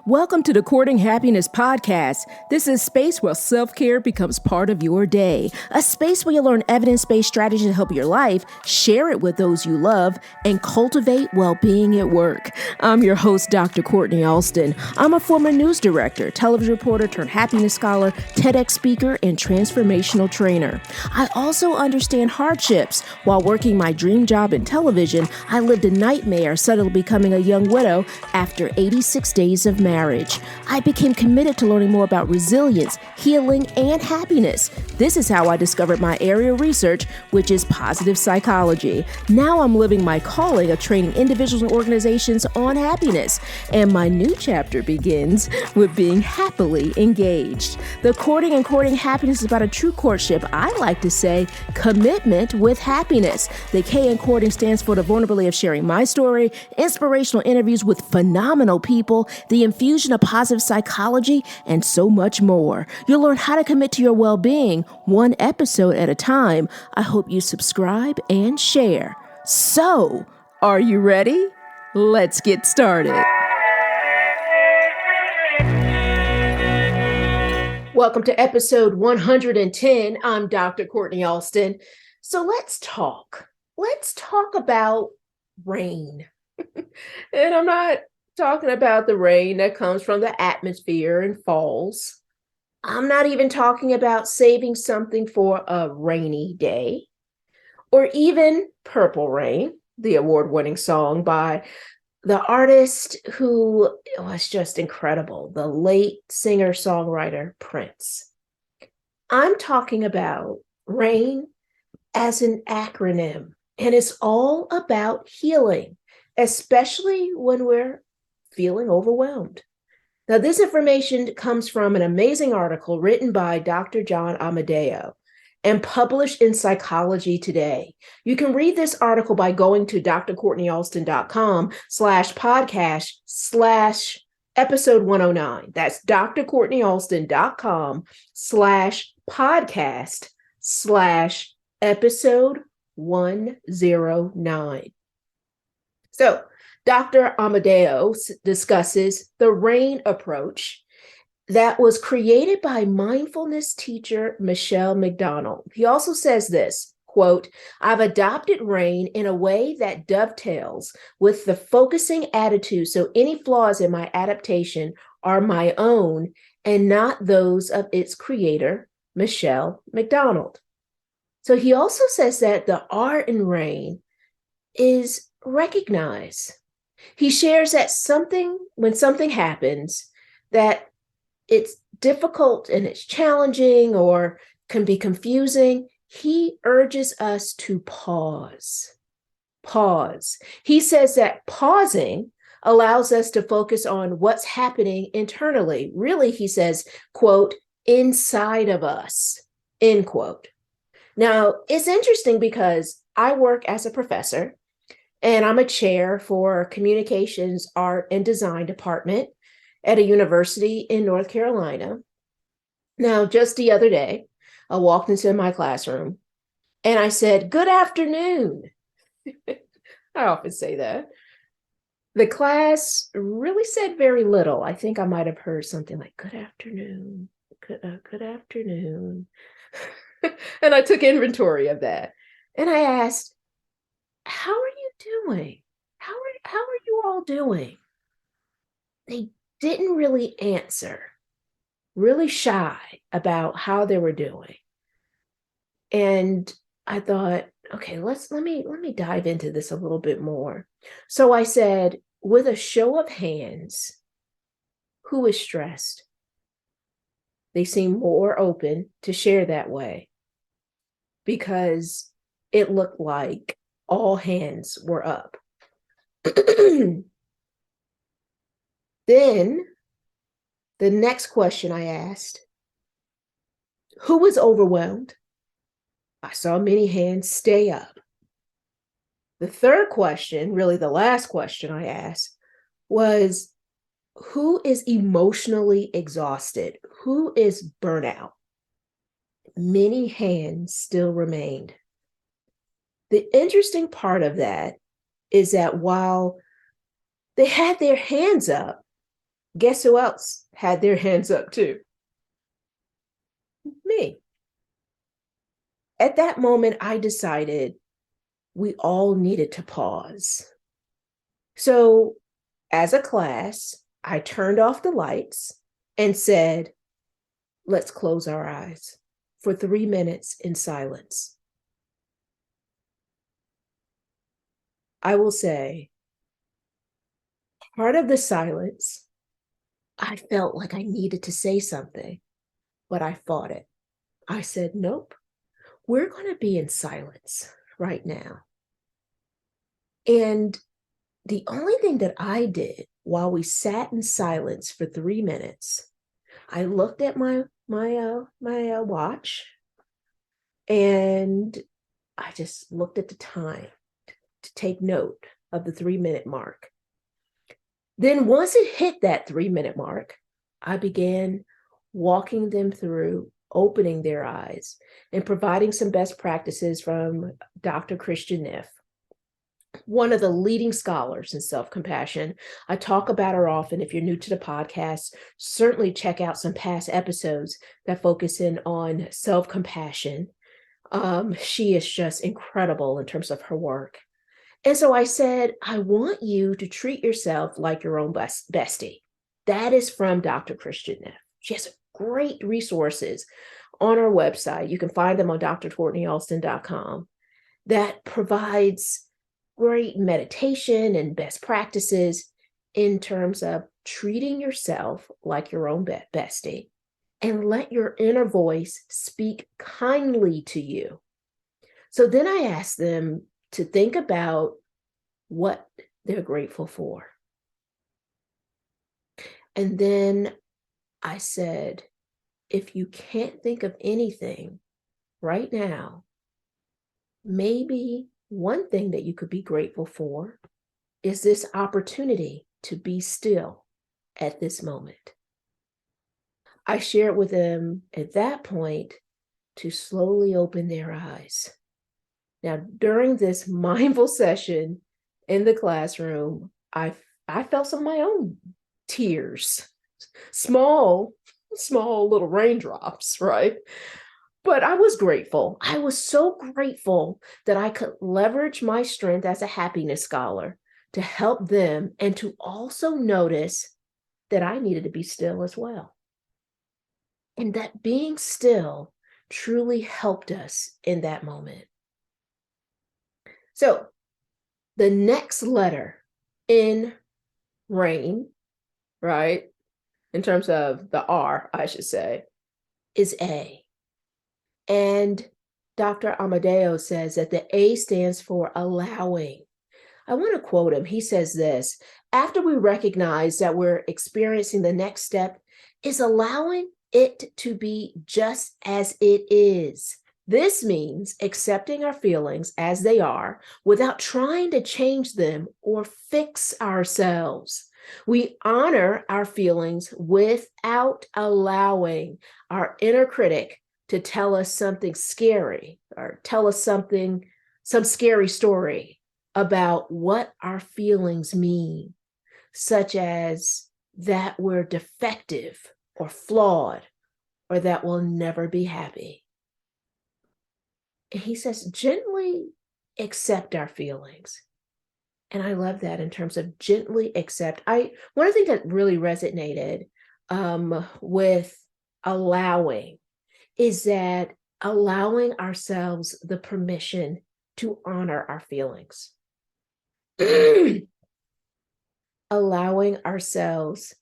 Welcome to the Courting Happiness podcast. This is a space where self-care becomes part of your day. A space where you learn evidence-based strategies to help your life, share it with those you love, and cultivate well-being at work. I'm your host, Dr. Kortni Alston. I'm a former news director, television reporter turned happiness scholar, TEDx speaker, and transformational trainer. I also understand hardships. While working my dream job in television, I lived a nightmare suddenly becoming a young widow after 86 days of marriage. I became committed to learning more about resilience, healing, and happiness. This is how I discovered my area of research, which is positive psychology. Now I'm living my calling of training individuals and organizations on happiness. And my new chapter begins with being happily engaged. The Courting and Courting Happiness is about a true courtship. I like to say commitment with happiness. The K in courting stands for the vulnerability of sharing my story, inspirational interviews with phenomenal people, the infusion of positive psychology, and so much more. You'll learn how to commit to your well-being one episode at a time. I hope you subscribe and share. So, are you ready? Let's get started. Welcome to episode 110. I'm Dr. Kortni Alston. So let's talk. Let's talk about rain. And I'm not talking about the rain that comes from the atmosphere and falls. I'm not even talking about saving something for a rainy day, or even Purple Rain, the award-winning song by the artist who was just incredible, the late singer-songwriter Prince. I'm talking about RAIN as an acronym, and it's all about healing, especially when we're feeling overwhelmed. Now, this information comes from an amazing article written by Dr. John Amadeo and published in Psychology Today. You can read this article by going to drkortnialston.com/podcast/episode 109. That's drkortnialston.com/podcast/episode 109. So, Dr. Amadeo discusses the RAIN approach that was created by mindfulness teacher Michelle McDonald. He also says this, quote, "I've adopted RAIN in a way that dovetails with the focusing attitude, so any flaws in my adaptation are my own and not those of its creator, Michelle McDonald." So he also says that the R in RAIN is recognize. He shares that when something happens, that it's difficult and it's challenging or can be confusing, he urges us to pause. Pause. He says that pausing allows us to focus on what's happening internally. Really, he says, quote, inside of us, end quote. Now, it's interesting because I work as a professor, and I'm a chair for communications, art, and design department at a university in North Carolina. Now, just the other day, I walked into my classroom and I said, "Good afternoon." I often say that. The class really said very little. I think I might have heard something like, "Good afternoon, good afternoon." And I took inventory of that. And I asked, "How are you doing? How are you all doing?" They didn't really answer, really shy about how they were doing. And I thought, okay, let me dive into this a little bit more. So I said, with a show of hands, who is stressed? They seem more open to share that way because it looked like all hands were up. Then the next question I asked, who was overwhelmed? I saw many hands stay up. The third question, really the last question I asked, was who is emotionally exhausted? Who is burnout? Many hands still remained. The interesting part of that is that while they had their hands up, Guess who else had their hands up too? Me. At that moment, I decided we all needed to pause. So, as a class, I turned off the lights and said, let's close our eyes for 3 minutes in silence. I will say, part of the silence, I felt like I needed to say something, but I fought it. I said, nope, we're going to be in silence right now. And the only thing that I did while we sat in silence for 3 minutes, I looked at my watch, and I just looked at the time to take note of the 3-minute mark. Then once it hit that 3-minute mark, I began walking them through opening their eyes and providing some best practices from Dr. Christian Neff, one of the leading scholars in self-compassion. I talk about her often. If you're new to the podcast, certainly check out some past episodes that focus in on self-compassion. She is just incredible in terms of her work. And so I said, I want you to treat yourself like your own bestie. That is from Dr. Christian Neff. She has great resources on our website. You can find them on drkortnialston.com that provides great meditation and best practices in terms of treating yourself like your own bestie, and let your inner voice speak kindly to you. So then I asked them to think about what they're grateful for. And then I said, if you can't think of anything right now, maybe one thing that you could be grateful for is this opportunity to be still at this moment. I shared with them at that point to slowly open their eyes. Now, during this mindful session in the classroom, I felt some of my own tears, small little raindrops, right? But I was grateful. I was so grateful that I could leverage my strength as a happiness scholar to help them, and to also notice that I needed to be still as well. And that being still truly helped us in that moment. So the next letter in R.A.I.N, right, in terms of the R, I should say, is A. And Dr. Amadeo says that the A stands for allowing. I want to quote him. He says this: after we recognize that we're experiencing, the next step is allowing it to be just as it is. This means accepting our feelings as they are without trying to change them or fix ourselves. We honor our feelings without allowing our inner critic to tell us something scary, or tell us some scary story about what our feelings mean, such as that we're defective or flawed, or that we'll never be happy. And he says, gently accept our feelings. And I love that in terms of gently accept. One of the things that really resonated with allowing is that allowing ourselves the permission to honor our feelings. Allowing ourselves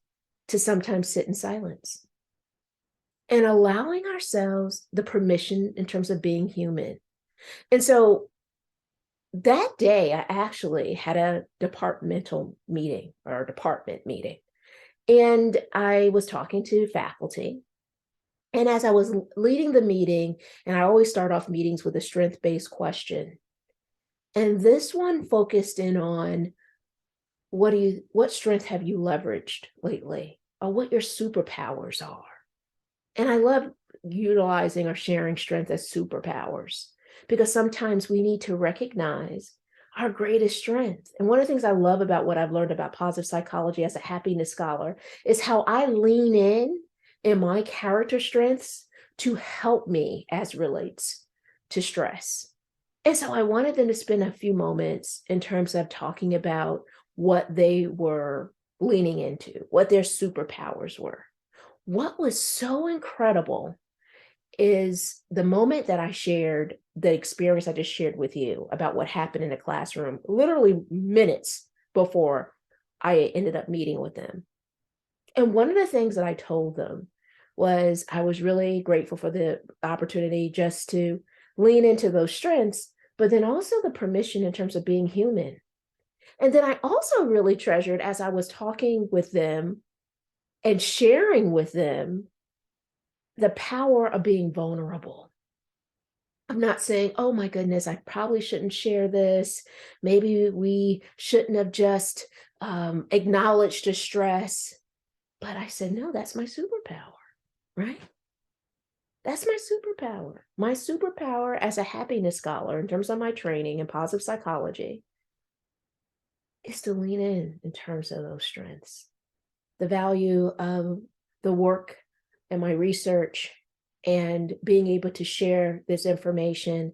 to sometimes sit in silence, and allowing ourselves the permission in terms of being human. And so that day, I actually had a departmental meeting, or a department meeting, and I was talking to faculty. And as I was leading the meeting, and I always start off meetings with a strength-based question, and this one focused in on what strength have you leveraged lately, or what your superpowers are. And I love utilizing or sharing strength as superpowers, because sometimes we need to recognize our greatest strength. And one of the things I love about what I've learned about positive psychology as a happiness scholar is how I lean in my character strengths to help me as relates to stress. And so I wanted them to spend a few moments in terms of talking about what they were leaning into, what their superpowers were. What was so incredible is the moment that I shared the experience I just shared with you about what happened in the classroom, literally minutes before I ended up meeting with them. And one of the things that I told them was I was really grateful for the opportunity just to lean into those strengths, but then also the permission in terms of being human. And then I also really treasured as I was talking with them and sharing with them the power of being vulnerable. I'm not saying, oh my goodness, I probably shouldn't share this. Maybe we shouldn't have just acknowledged the stress. But I said, no, that's my superpower, right? That's my superpower. My superpower as a happiness scholar, in terms of my training in positive psychology, is to lean in terms of those strengths. The value of the work and my research and being able to share this information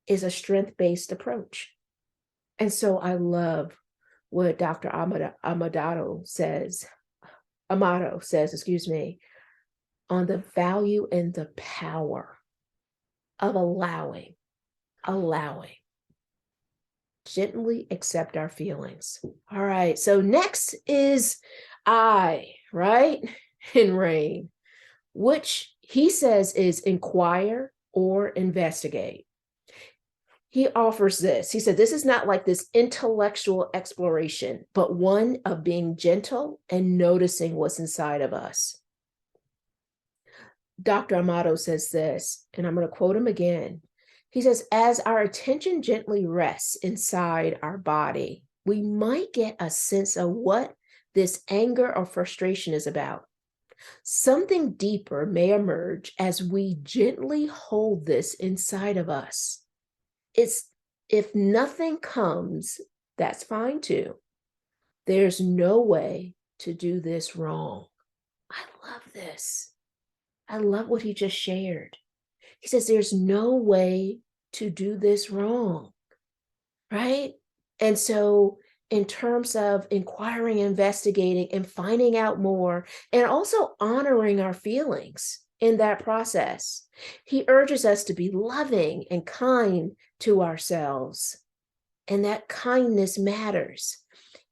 is a strength-based approach. And so I love what Dr. Amato says, on the value and the power of allowing, gently accept our feelings. All right, so next is I, right? In R.A.I.N, which he says is inquire or investigate. He offers this. He said, this is not like this intellectual exploration, but one of being gentle and noticing what's inside of us. Dr. Amato says this, and I'm going to quote him again. He says, as our attention gently rests inside our body, we might get a sense of what this anger or frustration is about. Something deeper may emerge as we gently hold this inside of us. If nothing comes, that's fine too. There's no way to do this wrong. I love this. I love what he just shared. He says, there's no way to do this wrong, right? And so in terms of inquiring, investigating, and finding out more, and also honoring our feelings in that process, he urges us to be loving and kind to ourselves. And that kindness matters.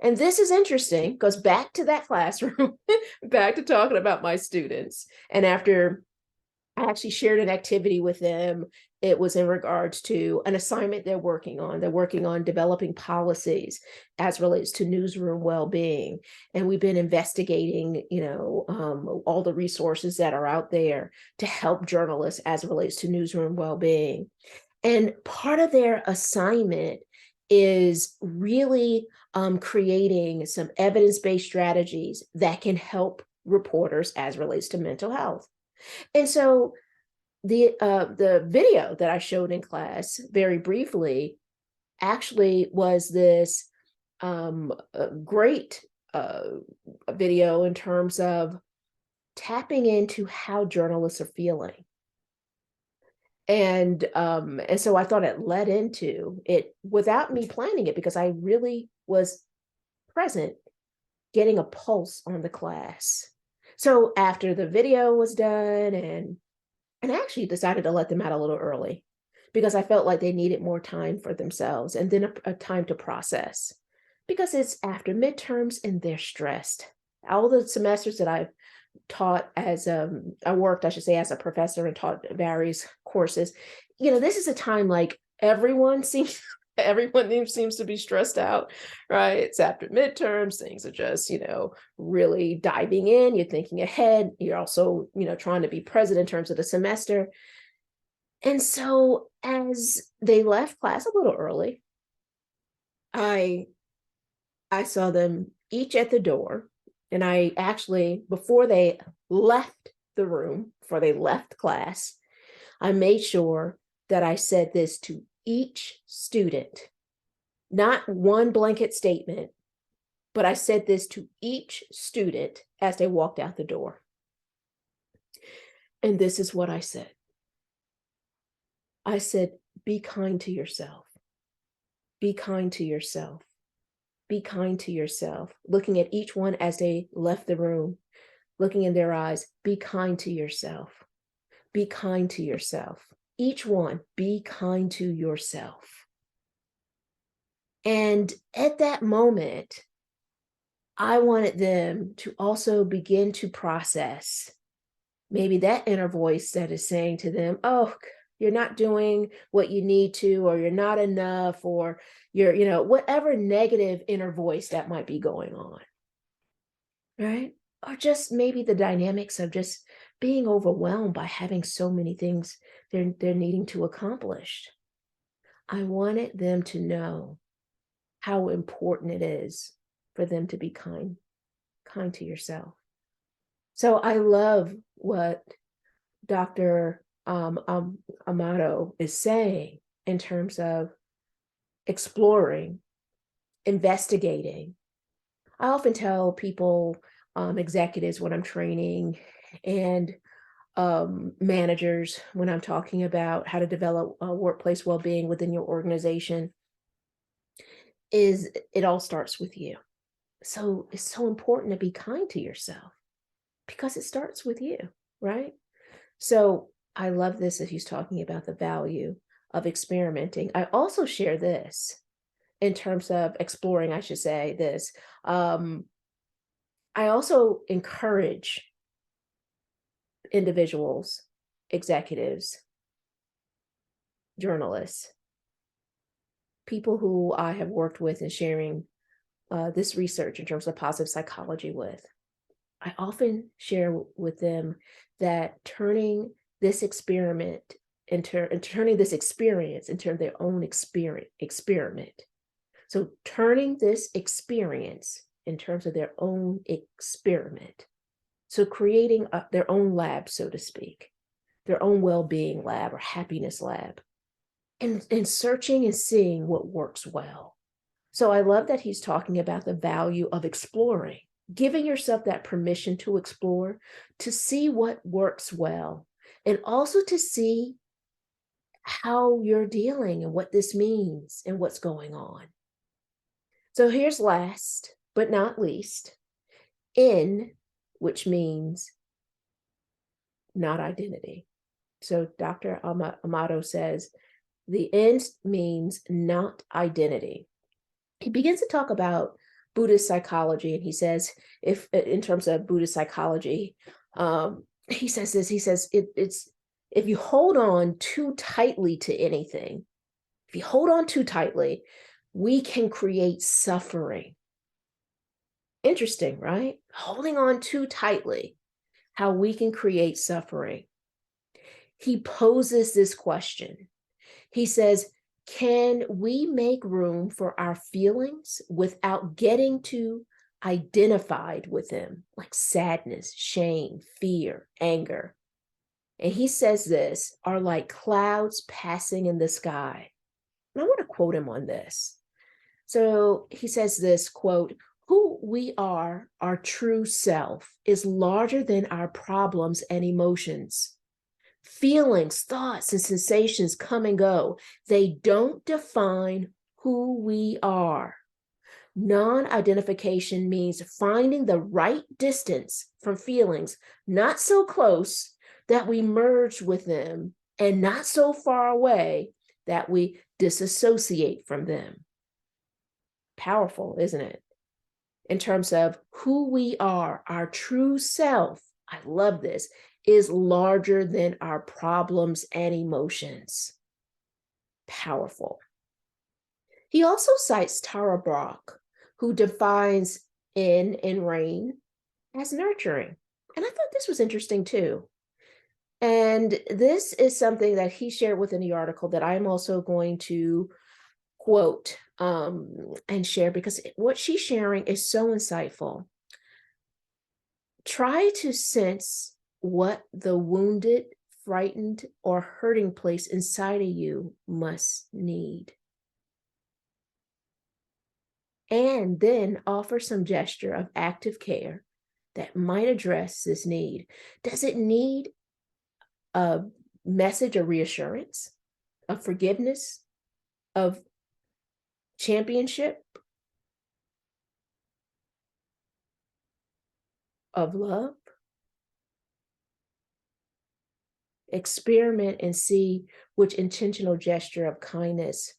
And this is interesting, goes back to that classroom, back to talking about my students. And after I actually shared an activity with them, it was in regards to an assignment they're working on. They're working on developing policies as relates to newsroom well-being. And we've been investigating, all the resources that are out there to help journalists as it relates to newsroom well-being. And part of their assignment is really creating some evidence-based strategies that can help reporters as relates to mental health. And so the video that I showed in class very briefly actually was this great video in terms of tapping into how journalists are feeling. And so I thought it led into it without me planning it, because I really was present, getting a pulse on the class. So after the video was done, and I actually decided to let them out a little early because I felt like they needed more time for themselves and then a time to process, because it's after midterms and they're stressed. All the semesters that I've taught as I worked, I should say, as a professor and taught various courses, this is a time like everyone seems to be stressed out, right? It's after midterms, things are just, really diving in, you're thinking ahead, you're also, trying to be present in terms of the semester. And so as they left class a little early, I saw them each at the door. And I actually, before they left the room, before they left class, I made sure that I said this to each student. not one blanket statement, but I said this to each student as they walked out the door. And this is what I said. I said, be kind to yourself. Be kind to yourself. Be kind to yourself. Looking at each one as they left the room, looking in their eyes, be kind to yourself. Be kind to yourself. Each one, be kind to yourself. And at that moment, I wanted them to also begin to process maybe that inner voice that is saying to them, oh, you're not doing what you need to, or you're not enough, or you're, whatever negative inner voice that might be going on, right? Or just maybe the dynamics of just being overwhelmed by having so many things they're needing to accomplish. I wanted them to know how important it is for them to be kind to yourself. So I love what Dr. Amato is saying in terms of exploring, investigating. I often tell people, executives when I'm training, and managers when I'm talking about how to develop workplace well-being within your organization, is it all starts with you. So it's so important to be kind to yourself because it starts with you, right? So I love this as he's talking about the value of experimenting. I also share this in terms of exploring, I should say this. I also encourage individuals, executives, journalists, people who I have worked with in sharing this research in terms of positive psychology with. I often share with them that turning this experiment turning this experience into their own experiment. So turning this experience in terms of their own experiment. So creating their own lab, so to speak, their own well-being lab or happiness lab, and searching and seeing what works well. So I love that he's talking about the value of exploring, giving yourself that permission to explore, to see what works well, and also to see how you're dealing and what this means and what's going on. So here's last but not least, N, which means not identity. So Dr. Amato says the N means not identity. He begins to talk about Buddhist psychology, and he says, if in terms of Buddhist psychology, he says this, he says, it's if you hold on too tightly to anything, if you hold on too tightly, we can create suffering. Interesting, right? Holding on too tightly, how we can create suffering. He poses this question. He says, can we make room for our feelings without getting too identified with them, like sadness, shame, fear, anger? And he says this are like clouds passing in the sky. And I want to quote him on this. So he says this, quote, who we are, our true self, is larger than our problems and emotions. Feelings, thoughts, and sensations come and go. They don't define who we are. Non-identification means finding the right distance from feelings, not so close that we merge with them, and not so far away that we disassociate from them. Powerful, isn't it? In terms of who we are, our true self, I love this, is larger than our problems and emotions. Powerful. He also cites Tara Brach, who defines N in R.A.I.N as nurturing. And I thought this was interesting too. And this is something that he shared within the article that I'm also going to quote and share, because what she's sharing is so insightful. Try to sense what the wounded, frightened, or hurting place inside of you must need. and then offer some gesture of active care that might address this need. Does it need a message of reassurance, of forgiveness, of championship, of love? Experiment and see which intentional gesture of kindness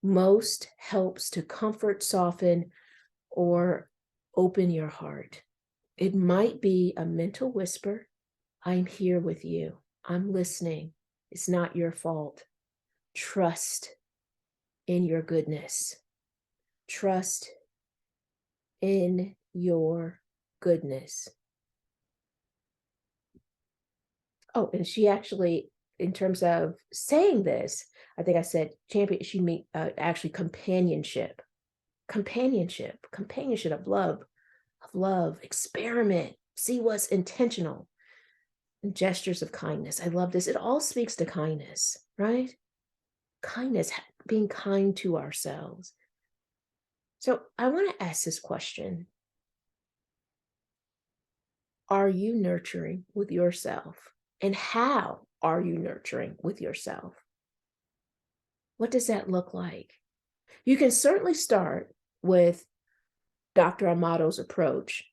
most helps to comfort, soften, or open your heart. It might be a mental whisper. I'm here with you. I'm listening. It's not your fault. Trust in your goodness. Trust in your goodness. Oh, and she actually, in terms of saying this, I think I said champion, she mean actually companionship of love, experiment, see what's intentional, and gestures of kindness. I love this. It all speaks to kindness, right? Kindness, being kind to ourselves. So I want to ask this question. Are you nurturing with yourself? And how are you nurturing with yourself? What does that look like? You can certainly start with Dr. Amato's approach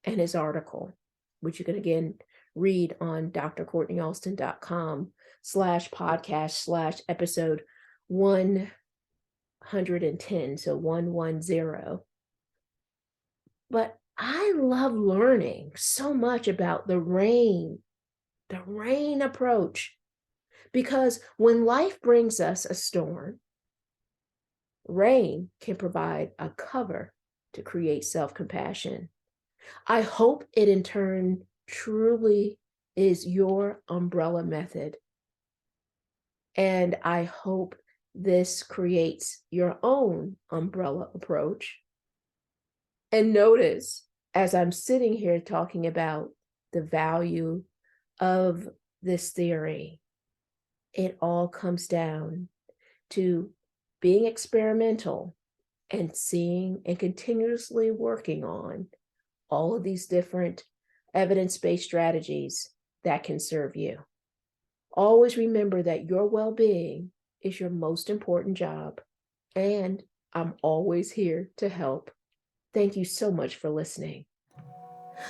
and his article, which you can again read on drkortnialston.com/podcast/episode 110, so 110. But I love learning so much about the R.A.I.N approach, because when life brings us a storm, R.A.I.N can provide a cover to create self-compassion. I hope it in turn truly is your umbrella method. And I hope this creates your own umbrella approach. And notice, as I'm sitting here talking about the value of this theory, it all comes down to being experimental and seeing and continuously working on all of these different evidence-based strategies that can serve you. Always remember that your well-being is your most important job, and I'm always here to help. Thank you so much for listening.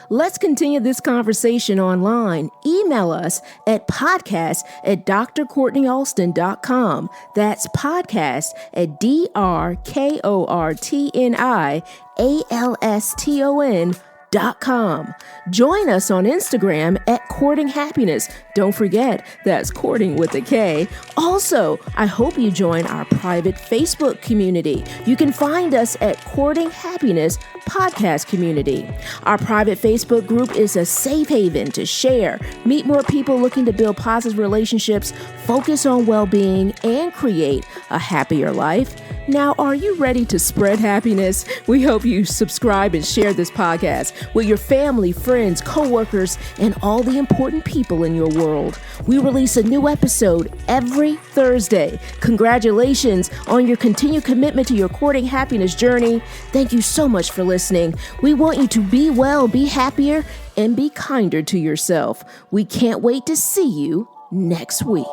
Let's continue this conversation online. Email us at podcast@drkortnialston.com. That's podcast@drkortnialston.com. Join us on Instagram at Courting Happiness. Don't forget, that's courting with a K. Also, I hope you join our private Facebook community. You can find us at Courting Happiness Podcast Community. Our private Facebook group is a safe haven to share, meet more people looking to build positive relationships, focus on well-being, and create a happier life. Now, are you ready to spread happiness? We hope you subscribe and share this podcast with your family, friends, coworkers, and all the important people in your world. We release a new episode every Thursday. Congratulations on your continued commitment to your courting happiness journey. Thank you so much for listening. We want you to be well, be happier, and be kinder to yourself. We can't wait to see you next week.